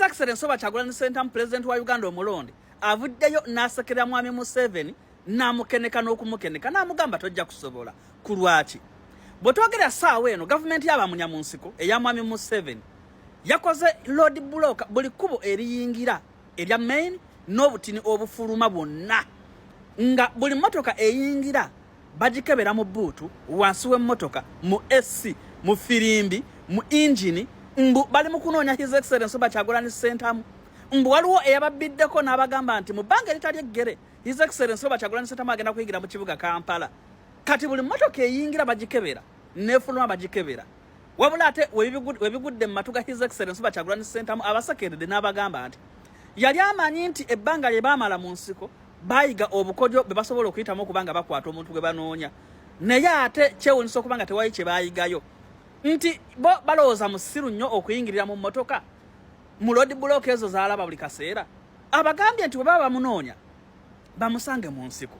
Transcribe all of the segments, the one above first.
Excellency Oba Kyagulanyi Ssentamu President wa Uganda omulonde avuddeyo n'asekera mwami Museveni n'amukeneka n'okumukeneka n'amugamba tojja kusobola ku lwaki bwe twogera ssaawa eno gavumenti y'abamunya mu nsiko eya mwami Museveni yakoze road block buli kkubo eriyingira erya main n'obutini obufuluma bwonna nga buli mmotoka eyingira bagikebera mu buutu wansi w'emmotoka mu SC mu firimbi mu engine mbu bali mu kunoonya His Excellency Oba Kyagulanyi Ssentamu mbu waliwo eyababiddeko n'abagamba nti mu bbanga eritali eggere His Excellency Oba Kyagulanyi Ssentamu agenda kuyigira mu kibuga Kampala kati buli mmotoka eyingira bagikebera n'efuluma bagikebera wabula ate webigudde mu matu ga His Excellency Oba Kyagulanyi Ssentamu abasekeredde n'abagamba nti yali amanyi nti ebbanga lye baamala mu nsiko bayiga obukodyo be basobola okuyitamu okubanga bakwata omuntu gwe banoonya naye ate kyewuunyisa okubanga tewayi kye baayigayo nti bo balowooza musiru nnyo okuyingirira mu mmotoka mu road block ezo zaalaba buli kaseera abagambye nti bwe baba bamunoonya bamusange mu nsiko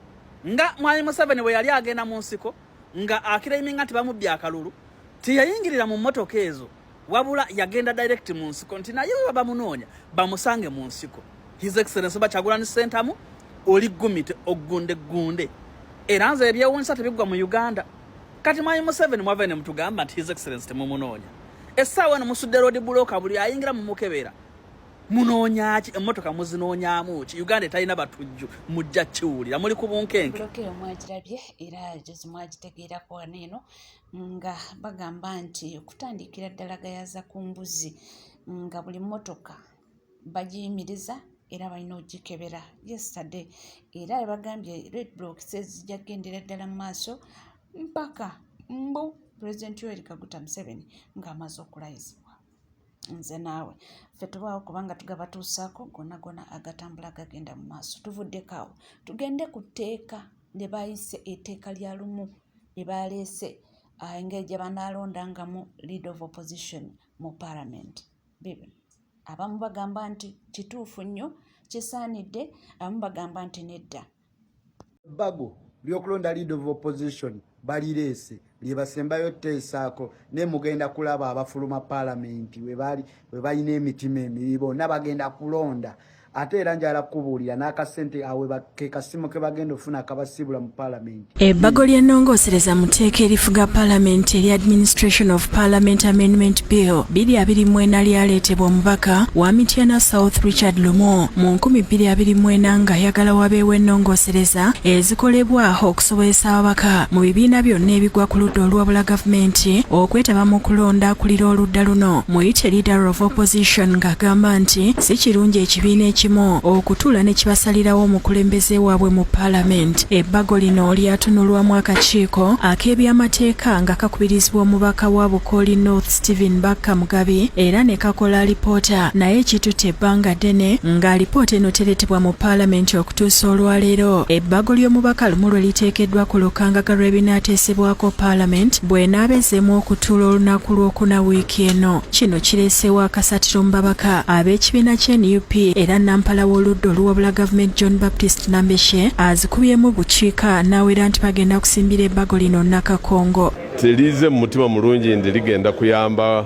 nga mwami Museveni bwe yali agenda mu nsiko nga akiraiminga nti bamubbye akalulu tiyayingirira mu mmotoka ezo wabula yagenda direct mu nsiko nti naye bwe bamunoonya bamusange mu nsiko His Excellency Oba Kyagulanyi Ssentamu oli gumite ogunde era nze ebyewuunyisa tebiggwa mu Uganda kati mwami Museveni mwavene mutugamba nti His Excellency temumunonya essaawa eno musudde road block buli ayingira mu mukebera munoonya ki emmotoka muzinoonyamu ki Uganda etalina batujju mujja kiwulira muli ku bunkenke bloke mwagirabye era jozi mwagitegeera ku waneeno nga bagamba nti okutandikira ddala gayaza ku mbuzi nga buli mmotoka bagiyimiriza era balina ogikebera yesterday era bagambye red block zijja kugendera ddala mu maaso mpaka mbu President Yoweri Kaguta Museveni ng'amaze okulayizibwa nze naawe ffe tubaawo kubanga tugabatuusaako gonna agatambula gagenda mu maaso tuvuddeko awo tugende ku tteeka lye baayise etteeka lya lumu lye baleese engeri gye banaalondangamu leader of opposition mu parliament bibi abamu bagamba nti kituufu nnyo kisaanidde abamu bagamba nti nedda bago lyokulonda leader of opposition balireese lyebasembayo teesaako ne mugenda kulaba abafuluma parliament we balina emitima emibi bonna bagenda kulonda ate era njala kubuulira n'akasente awe ke kasimu ke bagenda ofuna akabasibula mu parliament ebbago ly'ennongoosereza mu tteeka erifuga parliament eri administration of parliament amendment bill 2024 lyaleetebwa omubaka wa Mityana South Richard Lumo mu 2024 ng'ayagala wabeewo ennongoosereza ezikolebwa okusobozesa ababaka mu bibiina byonna ebigwa ku ludda olwabula gavumenti okwetaba mu kulonda akulira oludda luno muyite leader of opposition ng'agamba nti si kirungi ekibiina ekimu okutuula ne kibasalirawo omukulembeze waabwe mu parliament ebbago lino lyatunulwamu akakiiko ak'ebyamateeka nga kakubirizibwa omubaka wa Bukooli North Stephen Bakka Mugabi era ne kakola alipoota naye kitutte ebbanga ddene nga alipoota eno tereetebwa mu parliament okutuusa olwaleero ebbago ly'omubaka lumu lwe liteekeddwa ku lukangaga lw'ebinaateesebwako parliament bw'enaabezeemu okutuula olunaku lw'okuna wiiki eno kino kireesewo akasatiro mu babaka ab'ekibiina ky'NUP era Nampala w'oludda oluwabula gavumenti John Baptist Nambeshe azikubyemu bukiika n'awera nti bagenda kusimbira ebbago lino Nakakongo terize mu mutima mulungi ndi ligenda kuyamba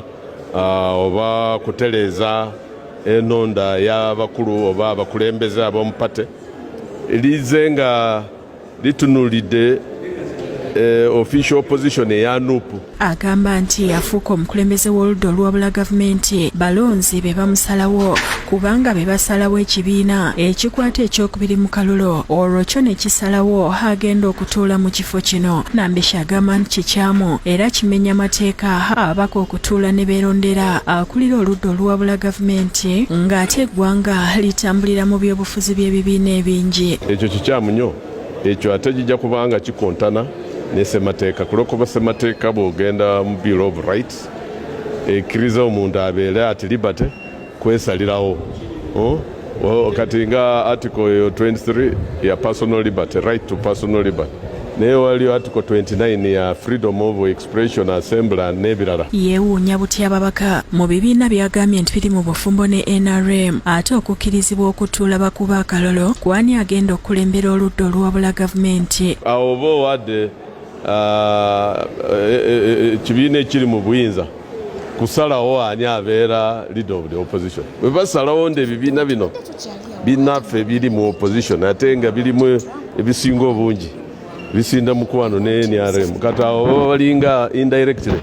oba kutereeza enonda y'abakulu oba abakulembeze ab'omupate lize nga litunulidde official opposition eya NUP agamba nti yafuuka omukulembeze w'oludda oluwabula gavumenti balonzi be bamusalawo kubanga be basalawo ekibiina ekikwata ekyokubiri mu kalulu olwo kyo ne kisalawo agenda okutuula mu kifo kino Nambeshe agamba nti kikyamu era kimenya mateeka abaka okutuula ne beerondera akulira oludda oluwabula gavumenti ng'ate eggwanga litambulira mu byobufuzi by'ebibiina ebingi ekyo kikyamu nnyo ekyo ate kijja kubanga kikontana ne semateeka kulokuba semateeka bw'ogenda mu Bill of Rights ekkiriza omuntu abeere ati liberty kwesalirawo kati nga article 23 ya personal liberty right to personal liberty naye waliyo article 29 ya freedom of expression assembly n'ebirala yeewuunya butya ababaka mu bibiina byagambye nti biri mu bufumbo ne NRM ate okukkirizibwa okutuula bakuba akalolo kwani agenda okulembera oludda oluwabula gavumenti awo oba owadde ekibiina ekiri mu buyinza kusalawo ani abeera leader of the opposition. Bwe basalawo nti ebibiina bino binnaffe biri mu opposition ate nga birimu ebisinga obungi bisinda mukwano ne NRM kati awo baba balinga indirectly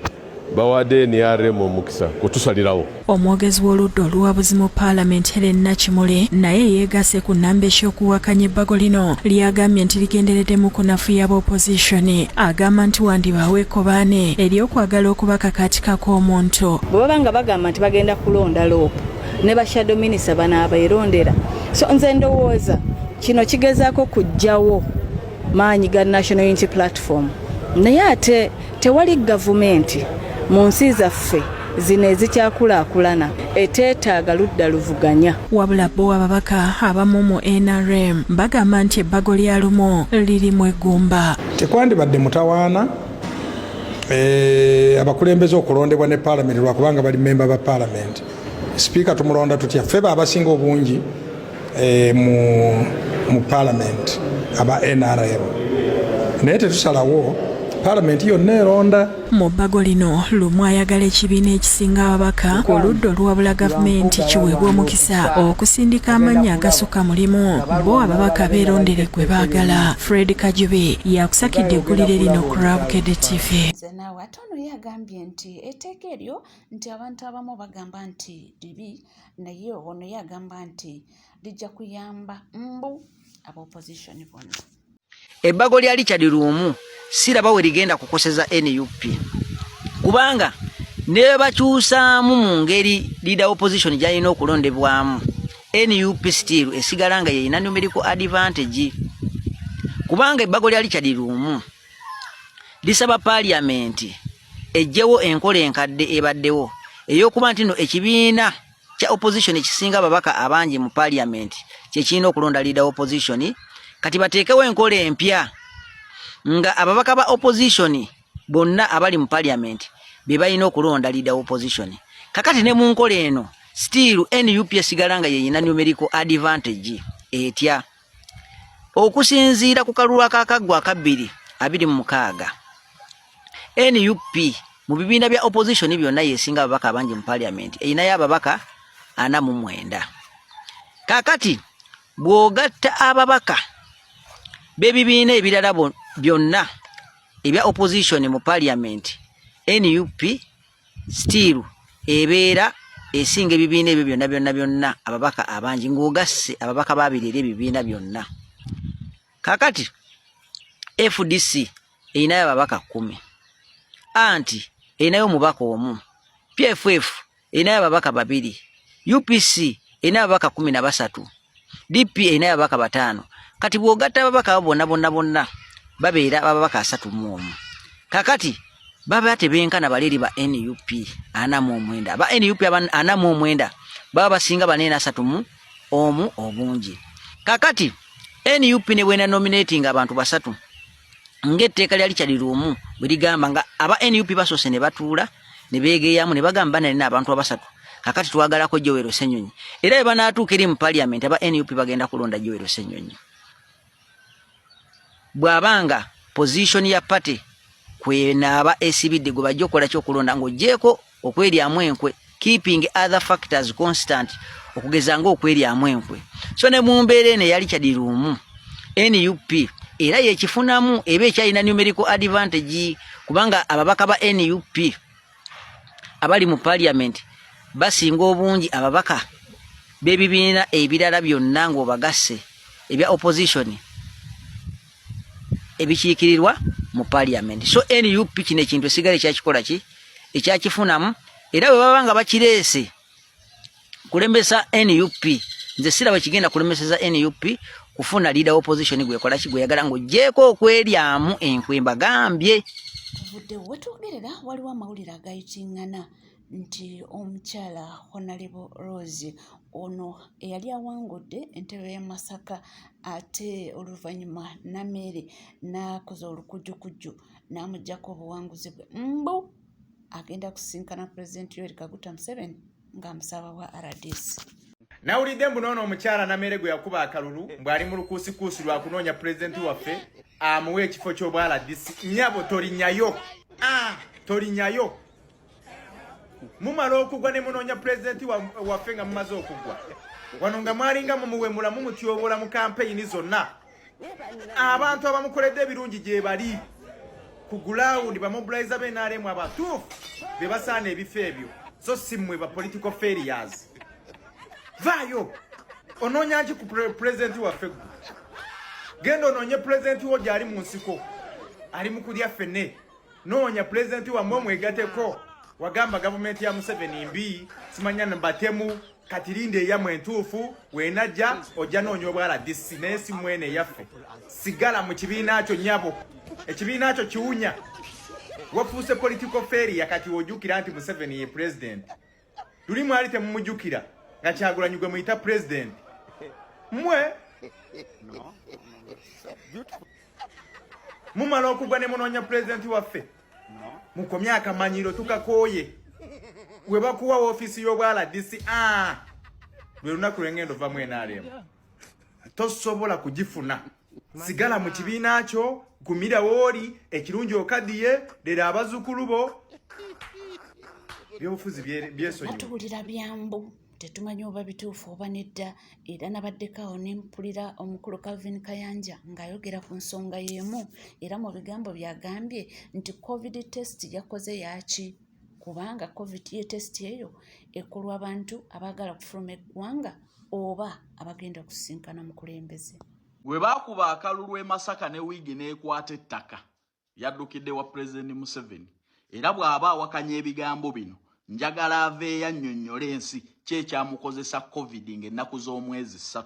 bawadde NRM omukisa kutusalirawo. Omwogezi w'oludda oluwabuzi mu Paalamenti Helen Nakimule naye yeegase ku nnamba eky'okuwakanya ebbago lino lyagambye nti ligenderedde mu kunafuya ab'opozishoni. Agamba nti wandibaawo ekkobaane ery'okwagala okuba kakatika k'omuntu. Bwe baba nga bagamba nti bagenda kulonda loopu ne bashadow minisita banaabeerondera. So nze ndowooza kino kigezaako kuggyawo maanyi ga National Unity Platform. Naye ate tewali gavumenti mu nsi zaffe zino ezikyakulaakulana eteetaaga ludda luvuganya. Wabula bo ababaka abamu mu NRM bagamba nti ebbago lya lumo lirimu eggumba. Tekwandibadde mutawaana abakulembeze okulondebwa ne Paalamenti lwakubanga bali memba ba Paalamenti. Sipiika tumulonda tutya feba abasinga obungi mu Paalamenti aba NRM. Naye tetusalawo Paalamenti yonna eronda. Mu bbago lino lumu ayagala ekibiina ekisinga ababaka ku ludda oluwabula gavumenti kiweebwa omukisa okusindika amannya agasukka mulimu bo ababaka beerondere gwe baagala. Fred Kajube yakusakidde eggulire lino ku Rabukedde TV. Naawe ate ono yagambye nti etteeka eryo nti abantu abamu bagamba nti libi naye ono yagamba nti lijja kuyamba mbu ab'opposition bonna. Ebbago lya Richard Lumu siraba we ligenda kukoseza NUP kubanga ne bakyusaamu mu ngeri leader opposition gyalina okulondebwamu NUP still esigala nga yeyina numerical advantage kubanga ebbago lya Richard Lumu lisaba Parliament ejjewo enkola enkadde ebaddewo ey'okuba nti no ekibiina kya opposition ekisinga ababaka abangi mu Parliament kyekirina okulonda leader opposition. Kati bateekewo enkola empya nga ababaka ba opposition bonna abali mu Parliament be balina okulonda leader opposition. Kakati ne mu nkola eno still NUP esigala nga yeyina numerical advantage etya okusinziira ku kalulu akakaggwa akabiri 26 NUP mu bibiina bya opposition byonna yesinga ababaka abangi mu Parliament eyinayo ababaka 49. Kakati bw'ogatta ababaka bebibiina ebirala byonna ebya opposition mu Parliament NUP still ebeera esinga ebibiina ebyo byonna ababaka abangi ng'ogasse ababaka babirira ebibiina byonna. Kakati FDC eyinayo ababaka 10, anti eyinayo omubaka omu, PFF eyinayo ababaka 2, UPC eyinayo ababaka 13, DP eyinayo ababaka 5. Kati bw'ogatta ababaka bonna babeera ababaka 31. Kakati baba tebenkana baleri ba NUP 49. Ba NUP 49 baba basinga banene 3 omu obungi. Kakati NUP ne bwena nominating abantu 3 ng'etteeka lya Richard Lumu bwe ligamba nga aba NUP basose ne batuula ne beegeeyamu ne bagamba nalina abantu 3. Kakati twagalako Joel Ssenyonyi era bwe banaatuuka eri mu Parliament aba NUP bagenda kulonda Joel Ssenyonyi. Bwabanga position ya party kwenaaba esibidde gwe bajja okukola ky'okulonda ng'oggyeko okweryamu enkwe, keeping other factors constant okugeza ng'okweryamu enkwe. So ne mu mbeera eno eya Richard Lumu NUP era yekifunamu eba ekyalina numerical advantage kubanga ababaka ba NUP abali mu Parliament basinga obungi ababaka b'ebibiina ebirala byonna ng'obagasse ebya opposition ebikiikirirwa mu Parliament. So NUP kino ekintu esigala ekyakikola ki ekyakifunamu era bwe baba nga bakireese kulembesa NUP nze siraba kigenda kulembeseza NUP kufuna leader opposition gwekola ki gweyagala ng'oggyeko okweryamu enkwe mbagambye. Tuvudde wetwogerera waliwo amawulire agayitiŋŋana nti omukyala Honorable Rose ono eyali awangudde entebe ya Masaka ate oluvannyuma Namere n'akoza olukujjukujju n'amuggyako obuwanguzi bwe mbu agenda kusinkana President Yoweri Kaguta Museveni ng'amusaba wa RDC. Nawulidde mbu n'ono omukyala Namere gwe yakuba akalulu mbw'ali mu lukuusikuusi lwa kunoonya President waffe amuwe ekifo ky'obwa RDC. Nnyabo tolinyayo, tolinyayo. mumala okugwa ne munonya president waffe nga mumaze okugwa wano nga mwalinga mumuwemula mumutyobola mu campaign zonna abantu abamukoledde ebirungi gye bali ku ground bamobilize benaremu abatuufu be basaana ebifo ebyo so simmwe ba political failures vayo ononya nki ku president waffe genda ononye president wo gyali mu nsiko ali mu kulya ffene noonya president wammwe mwegateko wagamba government ya Museveni mbi simanya mbatemu katirinde eyamwe entuufu wenajja ojja noonya obwala disi naye si mwene yaffe sigala mu kibiina kyo nyabo ekibiina kyo kiwunya wafuuse political failure kati ojjukira nti Museveni ye president tuli mwali temumujjukira nga Kyagulanyi gwe muyita president mwe mumala okugwa ne munoonya president waffe mukomye akamanyiro tukakooye we bakuwa ofisi y'obwala disi lwe lunaku lw'engendo va mwenaalemu tosobola kugifuna sigala mu kibiina kyo gumira wooli ekirungi okadiye lera abazzukulu bo byobufuzi byesonyiwa batuwulira byambu tetumanyi oba bituufu oba nedda era nabaddekawo nempulira omukulu Calvin Kayanja ng'ayogera ku nsonga y'emu era mu bigambo byagambye nti covid test yakoze yaki kubanga covid test eyo ekolwa abantu abaagala kufuluma eggwanga oba abagenda kusinkana mukulembeze bwe baakuba akalulu e Masaka ne wiigi n'ekwata ettaka yaddukidde wa President Museveni era bw'aba awakanya ebigambo bino njagala aveeyo annyonnyole ensi kyekyamukozesa covid ng'ennaku z'omwezi 3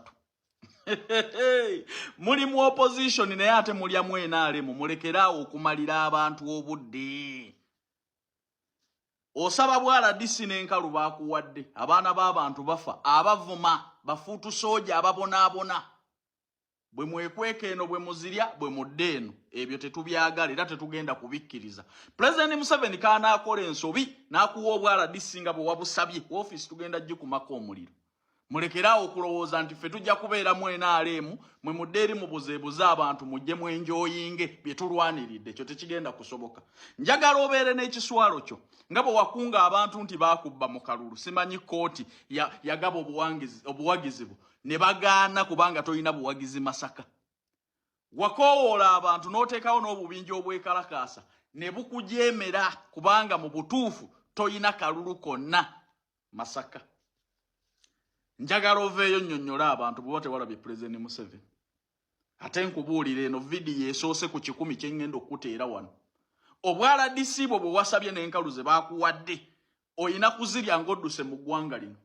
muli mu opposition naye ate mulya mwenaalemu mulekeraawo okumalira abantu obudde osaba bwala disi n'enkalu baakuwadde abaana b'abantu bafa abavuma bafuutu sooja ababonaabona bwe mwekweka eno bwe muzirya bwe mudde eno ebyo tetubyagala era tetugenda kubikkiriza President Museveni kaanaakola ensobi n'akuwa obwala disi nga bwe wabusabye office tugenda gikumako omuliro mulekeraawo okulowooza nti ffe tujja kubeera mwenaalemu mwe mudde eri mubuzeebuze abantu mujje mwenjooyinge bye tulwaniridde ekyo tekigenda kusoboka njagala obeere n'ekiswalo kyo nga bwe wakunga abantu nti baakubba mu kalulu simanyi kooti yagaba obuwagizi bwo ne bagaana kubanga tolina buwagizi Masaka wakoowoola abantu n'oteekawo n'obubinja obwekalakaasa ne bukujeemera kubanga mu butuufu tolina kalulu konna Masaka njagala oveeyo nnyonnyola abantu bwe tewalabye President Museveni ate nkubuulira eno vidiyo esoose ku 10 kye ngenda okuteera wano obwala DC bwe wasabye n'enkalu ze baakuwadde oyina kuzirya ng'odduse mu ggwanga lino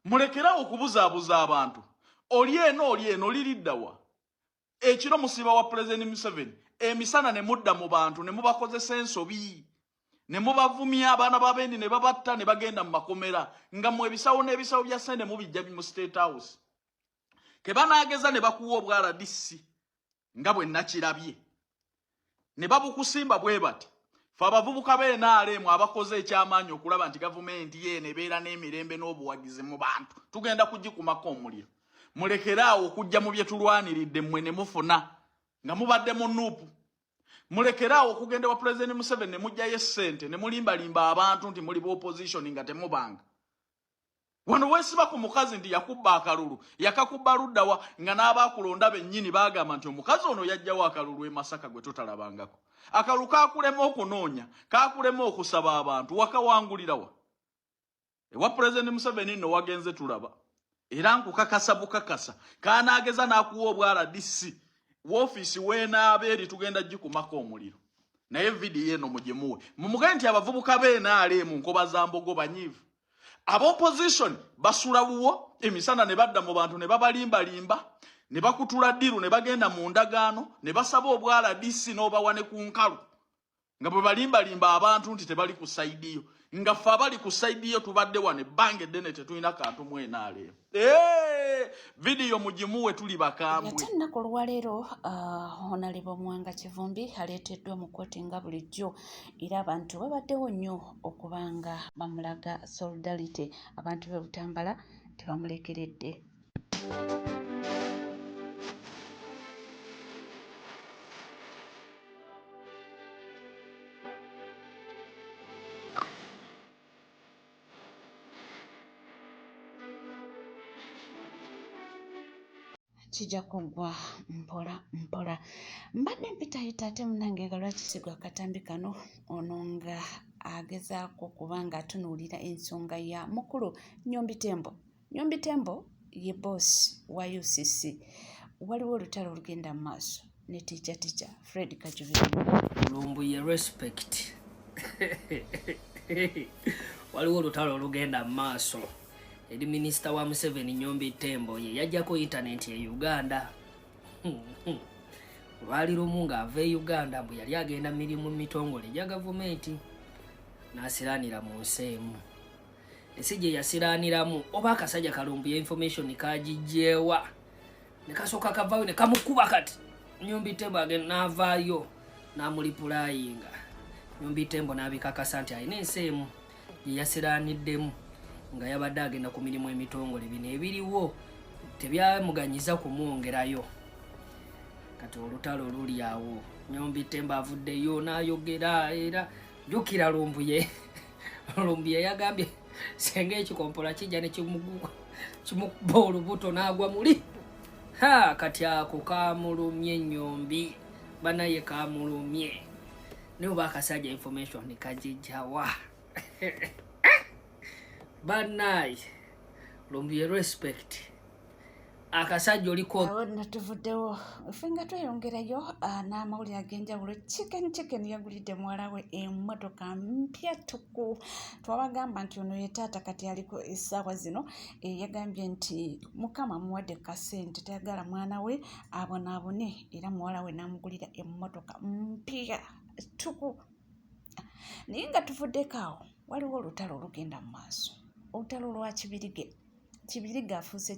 mulekerawo okubuzaabuza abantu oli eno liriddawa ekiro musiba wa President Museveni emisana ne mudda mu bantu ne mubakozesa ensobi ne mubavumya abaana b'abendi ne babatta ne bagenda mu makomera nga mu ebisawo n'ebisawo bya sente mubijja mu State House ke banaageza ne bakuwa obwala DC nga bwe nakirabye ne babukusimba bwe bati fe abavubuka b'enaalemu abakoze ekyamaanyi okulaba nti gavumenti yeeno ebeera n'emirembe n'obuwagizi mu bantu tugenda kugikumako omuliro mulekeraawo okujja mu bye tulwaniridde mmwe ne mufuna nga mubadde mu nuupu mulekeraawo okugenda wa President Museveni ne mujjayo essente ne mulimbalimba abantu nti muli opposition nga temubanga wano weesiba ku mukazi nti yakubba akalulu yakakubba luddawa nga n'abaakulonda bennyini baagamba nti omukazi ono yajjawo akalulu e Masaka gwe tutalabangako akalulu kaakulema okunoonya kaakulema okusaba abantu wakawangulirawa ewa President Museveni nno wagenze tulaba era nkukakasa bukakasa kaanaageza n'akuwa obwala DC woofiisi weenaaba eri tugenda gikumako omuliro naye vidiyo eno mugimuwe mumuge nti abavubuka b'enaalemu nkoba za mbogo banyiivu ab'opposition basula buwo emisana ne badda mu bantu ne babalimbalimba ne bakutula ddiru ne bagenda mu ndagaano ne basaba obwala DC n'obawa ne ku nkalu nga bwe balimbalimba abantu nti tebali ku saidiyo nga ffe abali ku saidiyo tubadde wano ebbanga eddene tetulina kantu mwenaalemu vidiyo mugimuwe tuli bakambwe ate nnaku olwaleero Honorable Mwanga Kivumbi aleeteddwa mu kkooti nga bulijjo era abantu babaddewo nnyo okubanga bamulaga solidarity abantu be Butambala tebamulekeredde kijja kuggwa mpola mpola. Mbadde mpitayita ate munnange nga lwakisigwa akatambi kano ono nga agezaako kuba nga atunuulira ensonga ya mukulu Nyombi Tembo ye boss wa UCC. Waliwo olutalo olugenda mu maaso ne Teacher Fred Kajubiri. Lumbu ye respect. Waliwo olutalo olugenda mu maaso. Eri minisita wa Museveni Nyombi Tembo ye yajjako internet ye Uganda. Lwali lumu ng'ava e Uganda mbu yali agenda mirimu mitongole gya gavumenti n'asiraanira mu nsi emu. Ensi gye yasiraaniramu oba akasajja kalumbu ya information kagijjeewa ne kasooka kavaayo ne kamukuba kati Nyombi Tembo agenda n'avaayo n'amulipulayinga. Nyombi Tembo n'abikakasa nti alina ensi emu gye yasiraaniddemu nga yabadde agenda ku mirimu emitongole bino ebiriwo tebyamuganyiza kumwongerayo. Kati olutalo luli awo Nyombi Tembo avuddeyo n'ayogera era jjukira Lumbu ye yagambye senga ekikompola kijja ne kimukuba olubuto n'agwa muli. Kati ako kamulumye Nyombi banaye kamulumye ne oba akasajja information kagijjawa. Banaye Lumbu ye respect akasajja oliko awo natuvuddewo fenga tweyongerayo n'amawulire ag'enjawulo. Chicken yagulidde muwala we emmotoka mpya tuku. Twabagamba nti ono ye taata kati aliko essaawa zino yagambye nti mukama muwadde kasente tayagala mwana we abonaabone era muwala we n'amugulira emmotoka mpya tuku. Naye nga tuvuddeko awo waliwo olutalo olugenda mu maaso, olutalo lwa Kibirige afuuse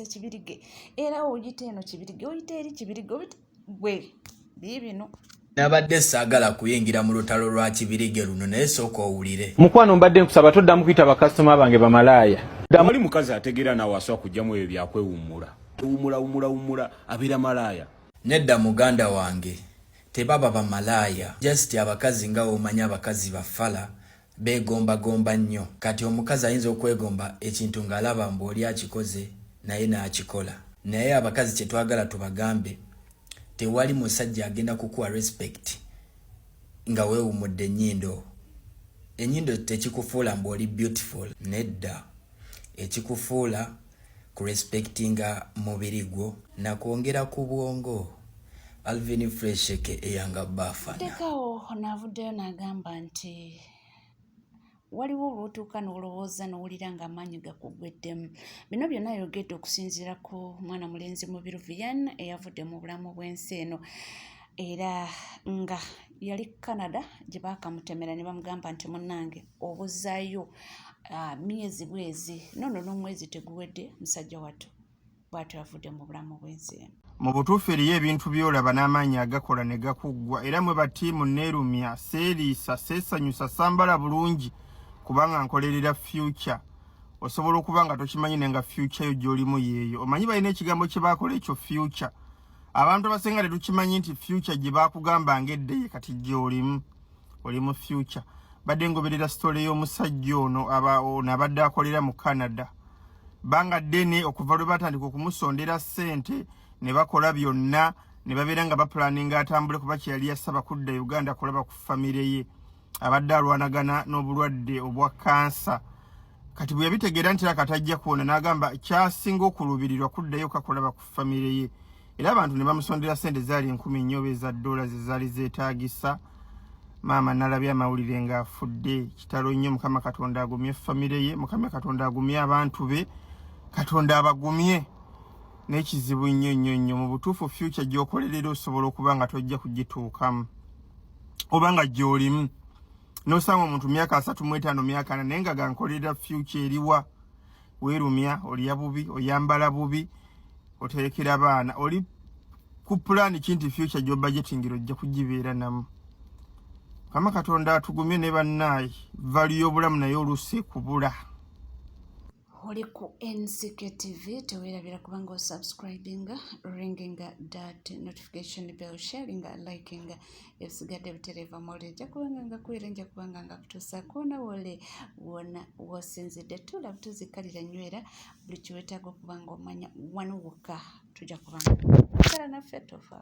Kibirige era oyita eno Kibirige oyita eri Kibirige gwe bibino. Nabadde saagala kuyingira mu lutalo lwa Kibirige luno naye sooka owulire. Mukwano mbadde nkusaba toddamu kuyita bakasitoma bange bamalaaya. Wali mukazi ategeera nawe aswa kujjamu ebyo byakwewummula. Wumula abeera malaaya. Nedda muganda wange tebaba bamalaaya. Just abakazi nga omanya abakazi bafala begomba nnyo. Kati omukazi ayinza okwegomba ekintu ng'alaba mbu oli akikoze naye n'akikola. Naye abakazi kye twagala tubagambe tewali musajja agenda kukuwa respect nga weewumudde ennyindo. Ennyindo tekikufuula mbu oli beautiful. Nedda ekikufuula ku respectinga mubiri gwo na kwongera ku bwongo. Alvin Fresheke eyanga Bafana. Tekawo navuddeyo n'agamba nti waliwo olwotuuka n'olowooza n'owulira ng'amaanyi gakuggweddemu. Bino byonna yogedde okusinziira ku mwana mulenzi Mubiruvian eyavudde mu bulamu bw'ensi eno era nga yali Canada gye baakamutemera ne bamugamba nti munnange obuzaayo myezi bwezi nono n'omwezi teguwedde musajja wattu bw'atyo yavudde mu bulamu bw'ensi eno. Mu butuufu eriyo ebintu by'olaba n'amaanyi agakola ne gakuggwa era mwe batiimu neerumya seeriisa seesanyusa sambala bulungi kubanga nkolerera future. Osobola okuba nga tokimanyi nenga future yo gy'olimu yeeyo. Omanyi balina ekigambo kye baakola ekyo future. Abantu abasinga tetukimanyi nti future gye baakugamba ng'edde kati gy'olimu oli mu future. Badde ngoberera story y'omusajja ono abadde akolera mu Canada. Banga ddene okuva lwe batandika okumusondera ssente ne bakola byonna ne babeera nga baplaninga atambule kuba kye yali yasaba kudda Uganda kulaba ku famire ye. Abadde alwanagana n'obulwadde obwa kansa. Kati bwe yabitegeera nti akatajja kuwona n'agamba kyasinga okulubirirwa kuddayo kakolaba ku famire ye. Era abantu ne bamusondera ssente zaali 10,000 eza dola ze zaali zeetaagisa. Maama nalabye amawulire ng'afudde. Kitalo nnyo. Mukama Katonda agumye famire ye. Mukama Katonda agumye abantu be. Katonda abagumye. N'ekizibu nnyo mu butuufu future gy'okolerera osobola okuba nga tojja kugituukamu oba nga gy'olimu. N'osanga omuntu myaka 35 myaka 4 naye nga gankolerera future eriwa. Weerumya olya bubi oyambala bubi oterekera abaana oli ku plan kinti future gy'obudgetingiro ojja kugibeera namu. Kama Katonda atugumye ne bannaye value y'obulamu naye oluusi kubula. oli ku NCK TV teweerabira kubanga osubscribinga ringinga that notification bell sharinga likinga ebisigadde bitereeva mwoleja kubanga nga kuwerenja kubanga nga kutuusaako nawole wona wosinzidde tula butuzikalira nywera buli kiwetaaga okubanga omanya wano wokka tujja kubanga kala naffe tofa